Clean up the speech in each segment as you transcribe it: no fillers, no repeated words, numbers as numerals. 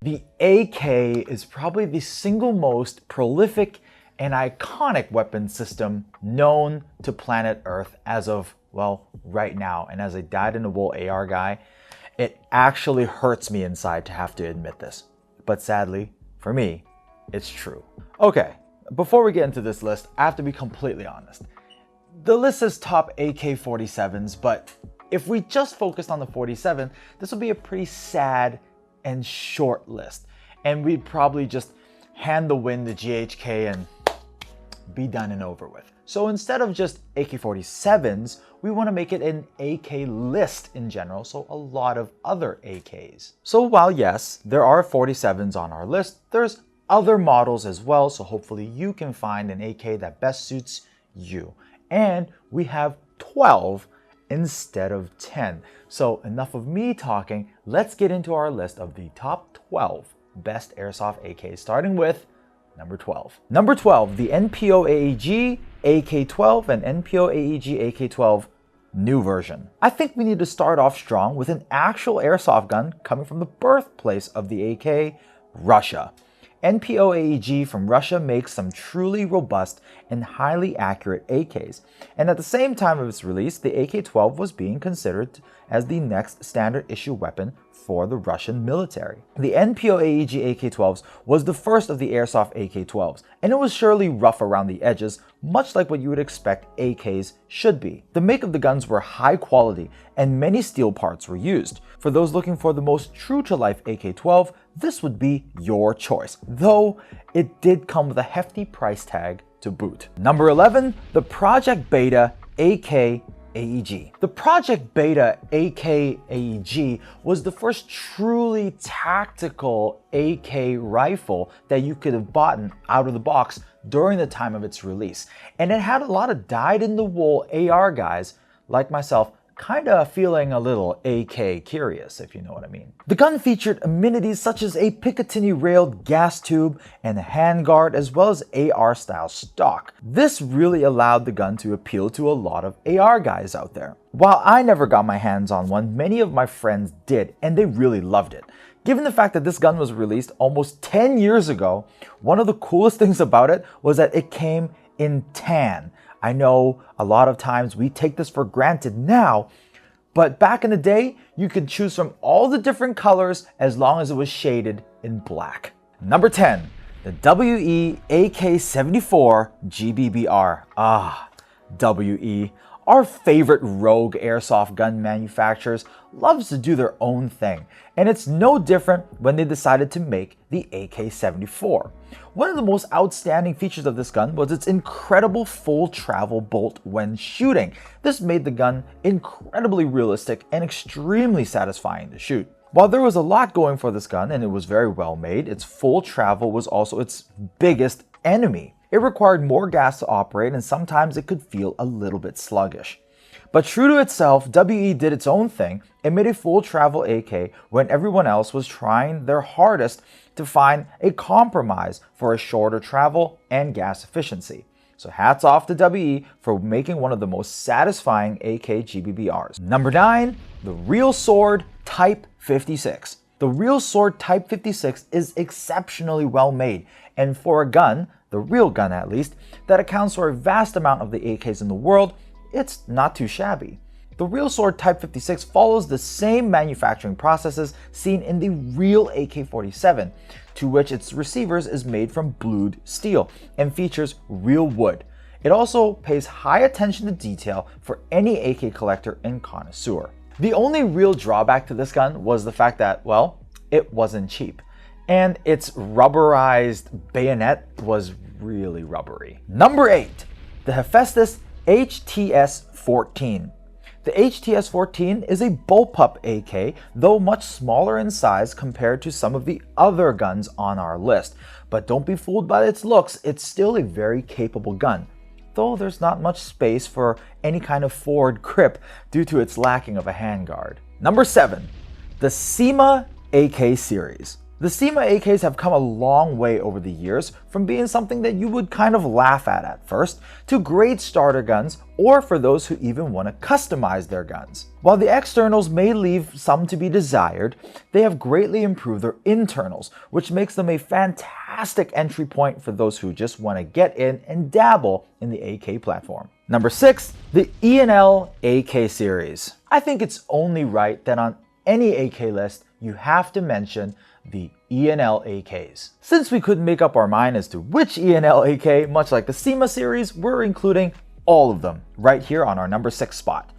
The AK is probably the single most prolific and iconic weapon system known to planet Earth as of, well, right now. And as a dyed-in-the-wool AR guy, it actually hurts me inside to have to admit this. But sadly, for me, it's true. Okay, before we get into this list, I have to be completely honest. The list says top AK-47s, but if we just focused on the 47, this would be a pretty sad and short list. And we'd probably just hand the win to GHK and be done and over with. So instead of just AK-47s, we want to make it an AK list in general, so a lot of other AKs. So while yes, there are 47s on our list, there's other models as well, so hopefully you can find an AK that best suits you. And we have 12 instead of 10. So enough of me talking, let's get into our list of the top 12 best airsoft AKs, starting with number 12. Number 12, the NPOAEG AK-12 and NPOAEG AK-12 new version. I think we need to start off strong with an actual airsoft gun coming from the birthplace of the AK, Russia. NPOAEG from Russia makes some truly robust and highly accurate AKs, and at the same time of its release, the AK-12 was being considered as the next standard issue weapon for the Russian military. The NPOAEG AK-12s was the first of the airsoft AK-12s, and it was surely rough around the edges, much like what you would expect AKs should be. The make of the guns were high quality, and many steel parts were used. For those looking for the most true-to-life AK-12, this would be your choice, though it did come with a hefty price tag to boot. Number 11, the Project Beta AK AEG. The Project Beta AK AEG was the first truly tactical AK rifle that you could have bought out of the box during the time of its release. And it had a lot of dyed-in-the-wool AR guys like myself kinda feeling a little AK curious, if you know what I mean. The gun featured amenities such as a Picatinny railed gas tube and a handguard, as well as AR style stock. This really allowed the gun to appeal to a lot of AR guys out there. While I never got my hands on one, many of my friends did, and they really loved it. Given the fact that this gun was released almost 10 years ago, one of the coolest things about it was that it came in tan. I know a lot of times we take this for granted now, but back in the day, you could choose from all the different colors as long as it was shaded in black. Number 10, the WE AK-74 GBBR. WE. Our favorite rogue airsoft gun manufacturers loves to do their own thing, and it's no different when they decided to make the AK-74. One of the most outstanding features of this gun was its incredible full travel bolt when shooting. This made the gun incredibly realistic and extremely satisfying to shoot. While there was a lot going for this gun and it was very well made, its full travel was also its biggest enemy. It required more gas to operate, and sometimes it could feel a little bit sluggish. But true to itself, WE did its own thing and made a full travel AK when everyone else was trying their hardest to find a compromise for a shorter travel and gas efficiency. So hats off to WE for making one of the most satisfying AK GBBRs. Number 9, the Real Sword Type 56. The Real Sword Type 56 is exceptionally well made, and for a gun, the real gun at least, that accounts for a vast amount of the AKs in the world, it's not too shabby. The Real Sword Type 56 follows the same manufacturing processes seen in the real AK-47, to which its receivers is made from blued steel and features real wood. It also pays high attention to detail for any AK collector and connoisseur. The only real drawback to this gun was the fact that, well, it wasn't cheap, and its rubberized bayonet was really rubbery. Number 8, the Hephaestus HTS-14. The HTS-14 is a bullpup AK, though much smaller in size compared to some of the other guns on our list. But don't be fooled by its looks, it's still a very capable gun, though there's not much space for any kind of forward grip due to its lacking of a handguard. Number 7, the SEMA AK Series. The SEMA AKs have come a long way over the years, from being something that you would kind of laugh at first, to great starter guns, or for those who even want to customize their guns. While the externals may leave some to be desired, they have greatly improved their internals, which makes them a fantastic entry point for those who just want to get in and dabble in the AK platform. Number 6, the E&L AK Series. I think it's only right that on any AK list, you have to mention the E&L AKs. Since we couldn't make up our mind as to which E&L AK, much like the SEMA series, we're including all of them right here on our number 6 spot.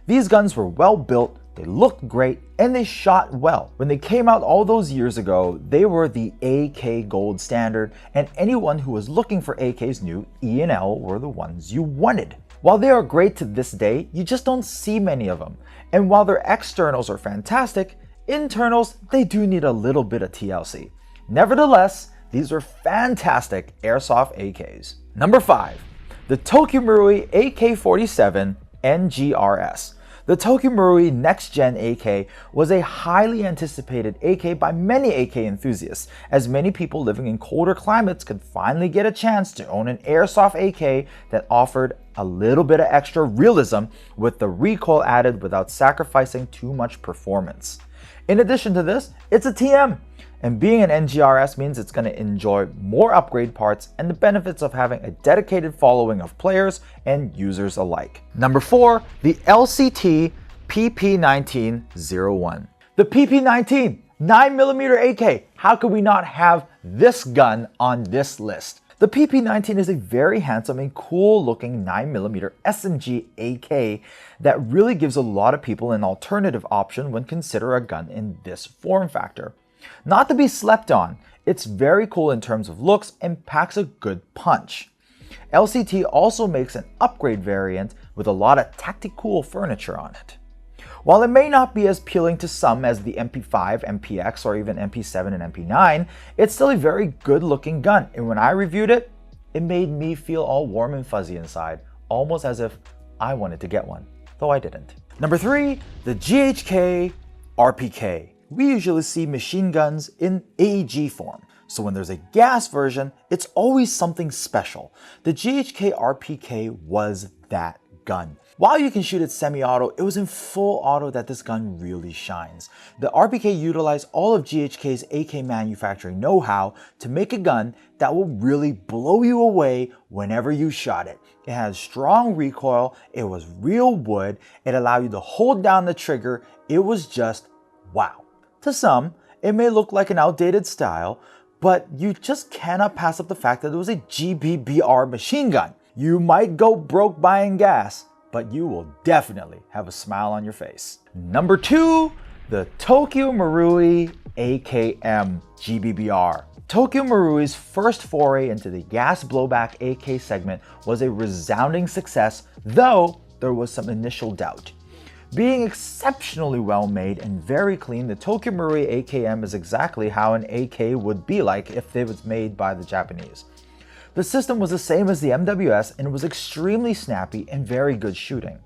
These guns were well built, they looked great, and they shot well. When they came out all those years ago, they were the AK gold standard, and anyone who was looking for AKs knew E&L were the ones you wanted. While they are great to this day, you just don't see many of them. And while their externals are fantastic, internals, they do need a little bit of TLC. Nevertheless, these are fantastic airsoft AKs. Number 5, the Tokkuri AK47 NGRS. The Tokkuri Next Gen AK was a highly anticipated AK by many AK enthusiasts, as many people living in colder climates could finally get a chance to own an airsoft AK that offered a little bit of extra realism with the recoil added without sacrificing too much performance. In addition to this, it's a TM, and being an NGRS means it's going to enjoy more upgrade parts and the benefits of having a dedicated following of players and users alike. Number 4, the LCT PP1901. The PP19 9mm AK. How could we not have this gun on this list? The PP19 is a very handsome and cool looking 9mm SMG AK that really gives a lot of people an alternative option when consider a gun in this form factor. Not to be slept on, it's very cool in terms of looks and packs a good punch. LCT also makes an upgrade variant with a lot of tactical furniture on it. While it may not be as appealing to some as the MP5, MPX, or even MP7 and MP9, it's still a very good looking gun, and when I reviewed it, it made me feel all warm and fuzzy inside, almost as if I wanted to get one, though I didn't. Number 3, the GHK RPK. We usually see machine guns in AEG form, so when there's a gas version, it's always something special. The GHK RPK was that gun. While you can shoot it semi-auto, it was in full auto that this gun really shines. The RPK utilized all of GHK's AK manufacturing know-how to make a gun that will really blow you away whenever you shot it. It has strong recoil, it was real wood, it allowed you to hold down the trigger, it was just wow. To some, it may look like an outdated style, but you just cannot pass up the fact that it was a GBBR machine gun. You might go broke buying gas, but you will definitely have a smile on your face. Number 2, the Tokyo Marui AKM GBBR. Tokyo Marui's first foray into the gas blowback AK segment was a resounding success, though there was some initial doubt. Being exceptionally well made and very clean, the Tokyo Marui AKM is exactly how an AK would be like if it was made by the Japanese. The system was the same as the MWS and it was extremely snappy and very good shooting.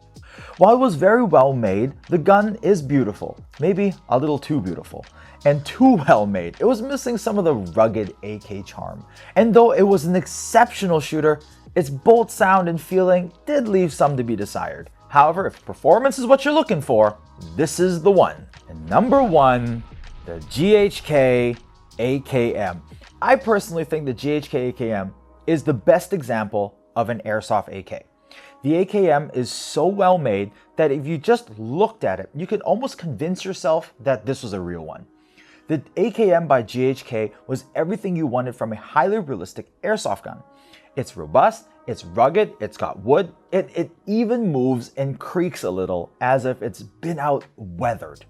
While it was very well made, the gun is beautiful, maybe a little too beautiful, and too well made. It was missing some of the rugged AK charm. And though it was an exceptional shooter, its bolt sound and feeling did leave some to be desired. However, if performance is what you're looking for, this is the one. And number 1, the GHK AKM. I personally think the GHK AKM is the best example of an airsoft AK. The AKM is so well made that if you just looked at it, you could almost convince yourself that this was a real one. The AKM by GHK was everything you wanted from a highly realistic airsoft gun. It's robust, it's rugged, it's got wood, it even moves and creaks a little as if it's been out weathered.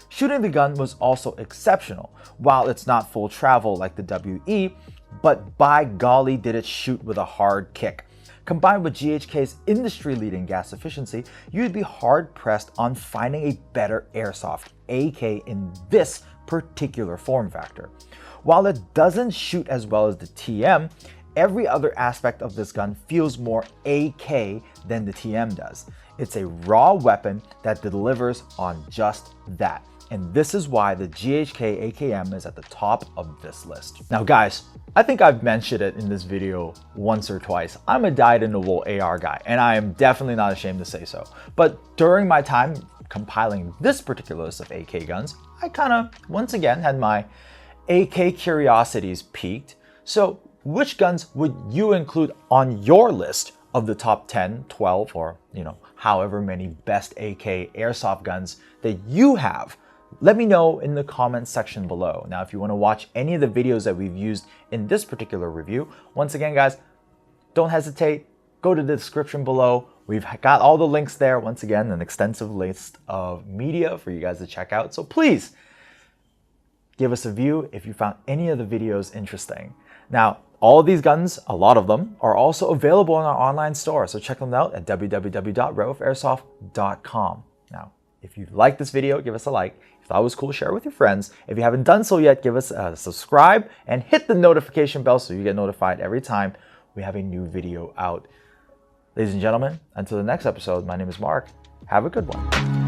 Shooting the gun was also exceptional. While it's not full travel like the WE, but by golly did it shoot with a hard kick. Combined with GHK's industry-leading gas efficiency, you'd be hard-pressed on finding a better airsoft AK in this particular form factor. While it doesn't shoot as well as the TM, every other aspect of this gun feels more AK than the TM does. It's a raw weapon that delivers on just that. And this is why the GHK AKM is at the top of this list. Now guys, I think I've mentioned it in this video once or twice. I'm a dyed-in-the-wool AR guy, and I am definitely not ashamed to say so. But during my time compiling this particular list of AK guns, I kind of, once again, had my AK curiosities peaked. So which guns would you include on your list of the top 10, 12, or however many best AK airsoft guns that you have? Let me know in the comments section below. Now, if you want to watch any of the videos that we've used in this particular review, once again, guys, don't hesitate. Go to the description below. We've got all the links there. Once again, an extensive list of media for you guys to check out. So please give us a view if you found any of the videos interesting. Now, all of these guns, a lot of them, are also available in our online store. So check them out at www.redwolfairsoft.com. Now, if you like this video, give us a like. If that was cool, share it with your friends. If you haven't done so yet, give us a subscribe and hit the notification bell so you get notified every time we have a new video out. Ladies and gentlemen, until the next episode, my name is Mark. Have a good one.